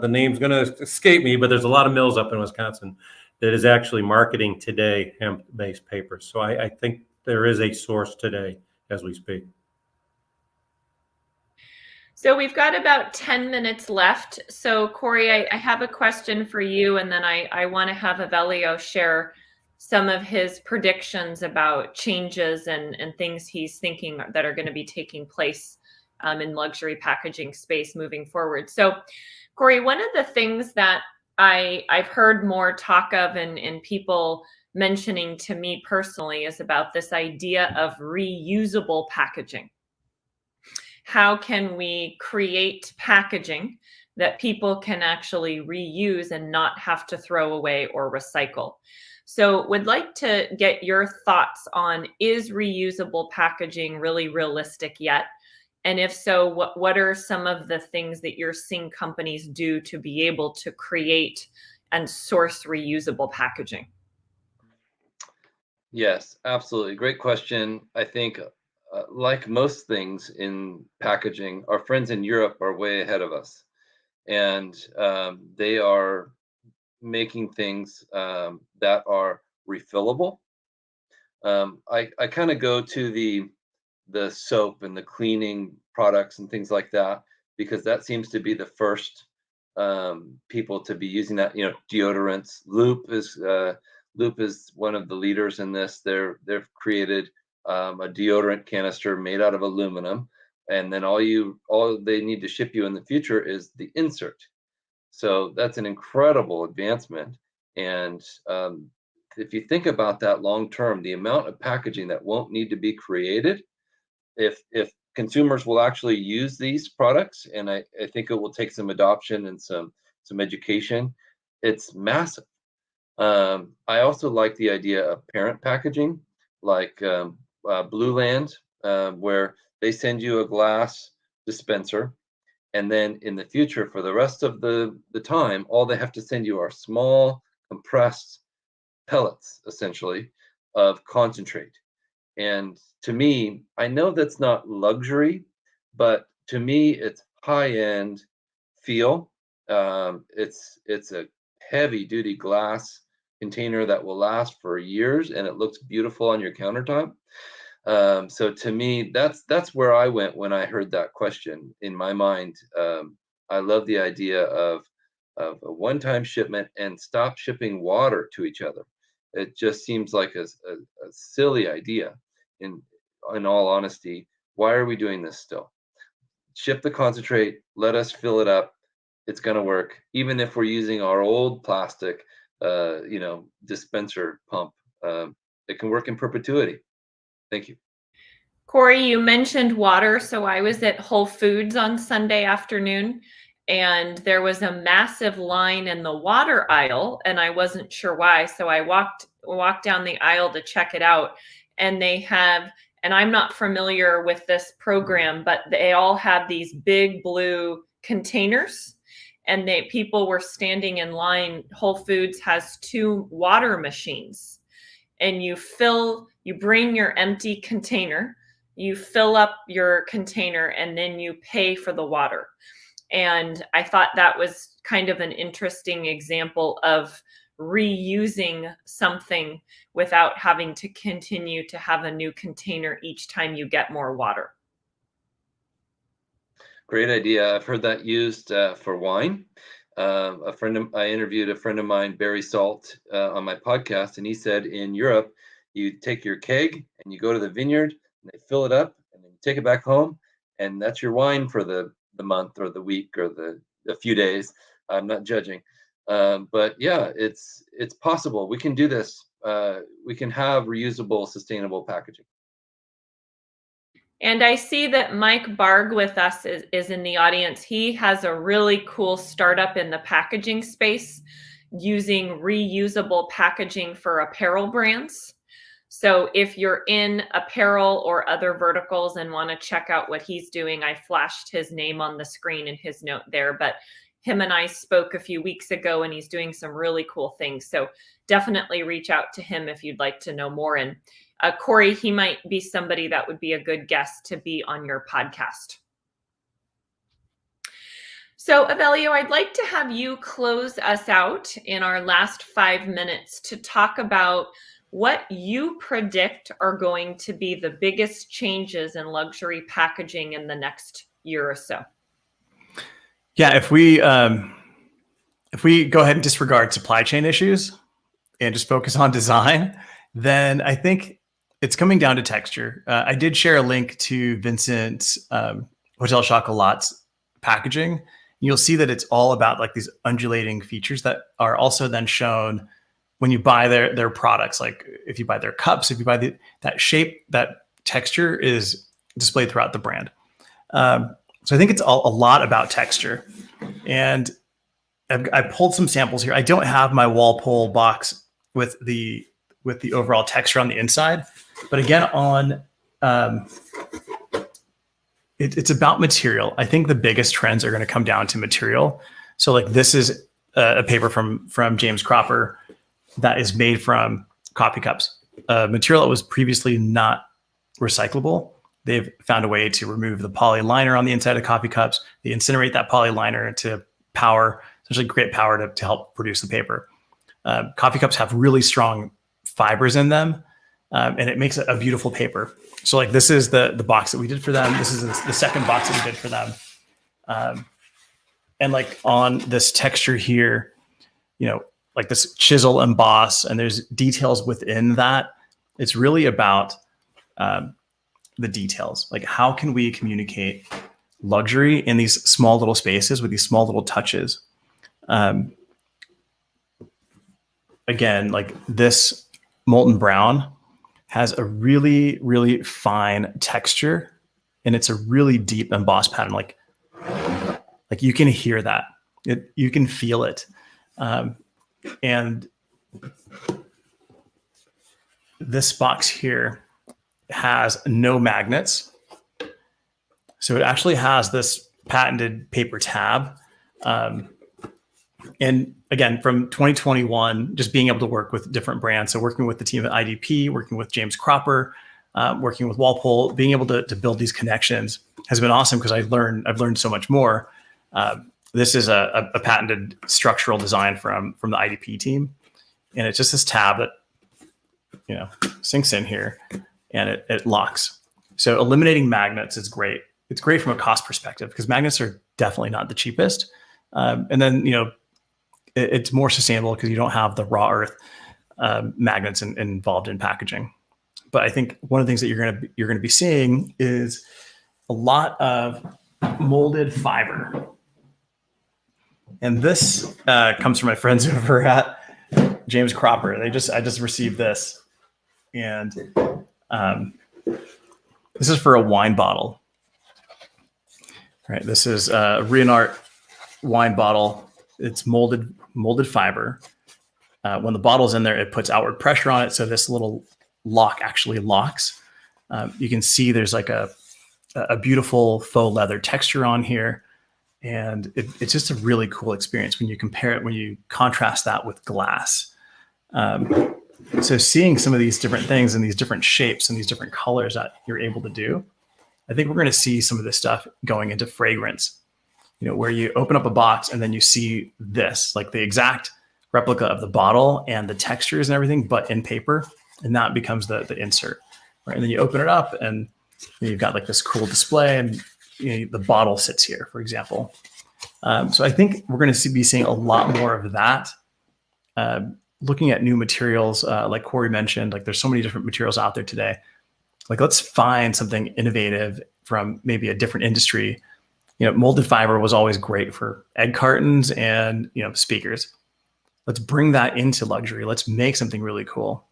the name's going to escape me, but there's a lot of mills up in Wisconsin that is actually marketing today hemp-based paper. So I think there is a source today as we speak. So we've got about 10 minutes left. So Corey, I have a question for you, and then I want to have Avelio share some of his predictions about changes and things he's thinking that are going to be taking place in luxury packaging space moving forward. So Corey, one of the things that I've heard more talk of and people mentioning to me personally is about this idea of reusable packaging. How can we create packaging that people can actually reuse and not have to throw away or recycle? So would like to get your thoughts on, is reusable packaging really realistic yet? And if so, what are some of the things that you're seeing companies do to be able to create and source reusable packaging? Yes, absolutely. Great question. I think, like most things in packaging, our friends in Europe are way ahead of us. And they are making things that are refillable. I kind of go to the soap and the cleaning products and things like that, because that seems to be the first people to be using that. You know, deodorants. Loop is one of the leaders in this. They've created a deodorant canister made out of aluminum, and then all they need to ship you in the future is the insert. So that's an incredible advancement. And if you think about that long term, the amount of packaging that won't need to be created if consumers will actually use these products, and I think it will take some adoption and some education, it's massive. I also like the idea of parent packaging, like Blue Land, where they send you a glass dispenser, and then in the future, for the rest of the time, all they have to send you are small compressed pellets, essentially, of concentrate. And to me, I know that's not luxury, but to me, it's high-end feel. It's a heavy-duty glass container that will last for years, and it looks beautiful on your countertop. So to me, that's where I went when I heard that question. In my mind, I love the idea of a one-time shipment and stop shipping water to each other. It just seems like a silly idea. In all honesty, why are we doing this still? Ship the concentrate, let us fill it up. It's going to work, even if we're using our old plastic, dispenser pump. It can work in perpetuity. Thank you. Corey, you mentioned water. So I was at Whole Foods on Sunday afternoon, and there was a massive line in the water aisle, and I wasn't sure why. So I walked down the aisle to check it out, and they have, and I'm not familiar with this program, but they all have these big blue containers, and people were standing in line. Whole Foods has 2 water machines, and you bring your empty container, you fill up your container, and then you pay for the water. And I thought that was kind of an interesting example of reusing something without having to continue to have a new container each time you get more water. Great idea. I've heard that used for wine. I interviewed a friend of mine, Barry Salt, on my podcast, and he said in Europe, you take your keg and you go to the vineyard and they fill it up and then you take it back home, and that's your wine for the month or the week or a few days. I'm not judging, but yeah, it's possible. We can do this. We can have reusable, sustainable packaging. And I see that Mike Barg with us is in the audience. He has a really cool startup in the packaging space using reusable packaging for apparel brands. So if you're in apparel or other verticals and want to check out what he's doing, I flashed his name on the screen and his note there, but him and I spoke a few weeks ago and he's doing some really cool things. So definitely reach out to him if you'd like to know more. And Corey, he might be somebody that would be a good guest to be on your podcast. So Avelio, I'd like to have you close us out in our last 5 minutes to talk about what you predict are going to be the biggest changes in luxury packaging in the next year or so. Yeah, if we go ahead and disregard supply chain issues and just focus on design, then I think it's coming down to texture. I did share a link to Vincent's Hotel Chocolat's packaging. You'll see that it's all about like these undulating features that are also then shown when you buy their products. Like if you buy their cups, if you buy that shape, that texture is displayed throughout the brand. So I think it's a lot about texture. And I pulled some samples here. I don't have my Walpole box with the overall texture on the inside, but again, it's about material. I think the biggest trends are going to come down to material. So like this is a paper from James Cropper that is made from coffee cups, material that was previously not recyclable. They've found a way to remove the poly liner on the inside of coffee cups. They incinerate that poly liner to power, essentially create power to help produce the paper. Coffee cups have really strong fibers in them, and it makes a beautiful paper. So like this is the box that we did for them. This is the second box that we did for them. And like on this texture here, like this chisel emboss, and there's details within that. It's really about the details. Like how can we communicate luxury in these small little spaces with these small little touches? Again, like this molten brown has a really, really fine texture, and it's a really deep embossed pattern. Like you can hear that. You can feel it. And this box here has no magnets. So it actually has this patented paper tab. And again, from 2021, just being able to work with different brands. So working with the team at IDP, working with James Cropper, working with Walpole, being able to build these connections has been awesome because I've learned so much more. This is a patented structural design from the IDP team. And it's just this tab that, sinks in here and it locks. So eliminating magnets is great. It's great from a cost perspective because magnets are definitely not the cheapest. And then, it's more sustainable because you don't have the raw earth magnets involved in packaging. But I think one of the things that you're going to be seeing is a lot of molded fiber. And this comes from my friends over at James Cropper. I just received this, and this is for a wine bottle. All right, this is a Reenard wine bottle. It's molded fiber. When the bottle's in there, it puts outward pressure on it, so this little lock actually locks. You can see there's like a beautiful faux leather texture on here. And it's just a really cool experience when you contrast that with glass. So seeing some of these different things and these different shapes and these different colors that you're able to do, I think we're going to see some of this stuff going into fragrance, where you open up a box and then you see this, like the exact replica of the bottle and the textures and everything, but in paper, and that becomes the insert, right? And then you open it up and you've got like this cool display, and the bottle sits here, for example. So I think we're going to be seeing a lot more of that. Looking at new materials, like Corey mentioned, like there's so many different materials out there today. Like let's find something innovative from maybe a different industry. Molded fiber was always great for egg cartons and speakers. Let's bring that into luxury. Let's make something really cool.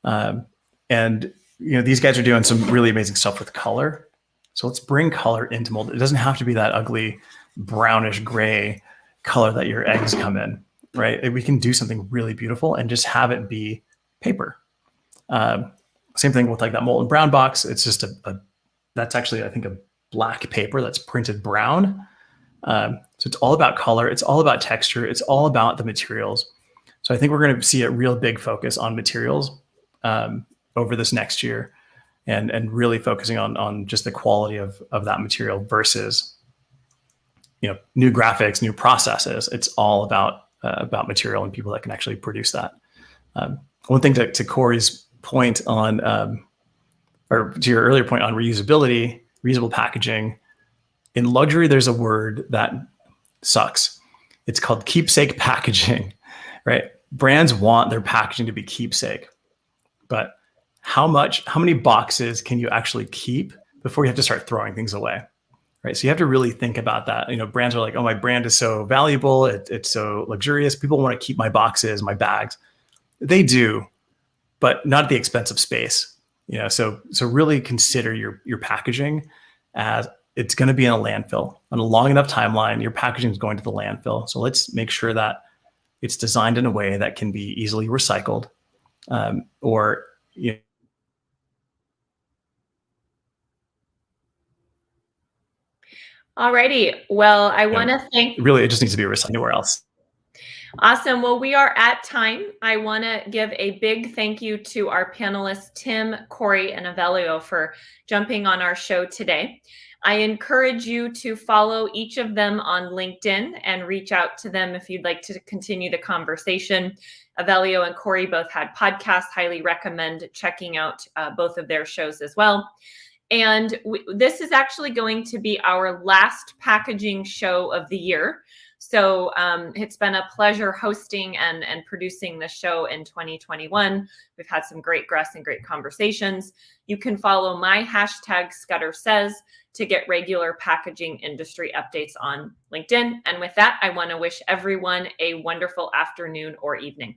And these guys are doing some really amazing stuff with color. So let's bring color into mold. It doesn't have to be that ugly brownish gray color that your eggs come in. right? We can do something really beautiful and just have it be paper. Same thing with like that molten brown box. It's just that's actually, I think, a black paper that's printed brown. So it's all about color. It's all about texture. It's all about the materials. So I think we're going to see a real big focus on materials over this next year, and really focusing on just the quality of that material versus, new graphics, new processes. It's all about material and people that can actually produce that. One thing to Corey's point on, or to your earlier point on reusability, reusable packaging. In luxury, there's a word that sucks. It's called keepsake packaging, right? Brands want their packaging to be keepsake, but how many boxes can you actually keep before you have to start throwing things away, right? So you have to really think about that. Brands are like, oh, my brand is so valuable. It's so luxurious. People want to keep my boxes, my bags. They do, but not at the expense of space. So really consider your packaging as it's going to be in a landfill. On a long enough timeline, your packaging is going to the landfill. So let's make sure that it's designed in a way that can be easily recycled, or Alrighty. Well, I want to thank. Really, it just needs to be recycled anywhere else. Awesome. Well, we are at time. I want to give a big thank you to our panelists, Tim, Corey, and Avelio, for jumping on our show today. I encourage you to follow each of them on LinkedIn and reach out to them if you'd like to continue the conversation. Avelio and Corey both had podcasts. Highly recommend checking out both of their shows as well. And this is actually going to be our last packaging show of the year. So it's been a pleasure hosting and producing the show in 2021. We've had some great guests and great conversations. You can follow my hashtag Scudder Says to get regular packaging industry updates on LinkedIn. And with that, I want to wish everyone a wonderful afternoon or evening.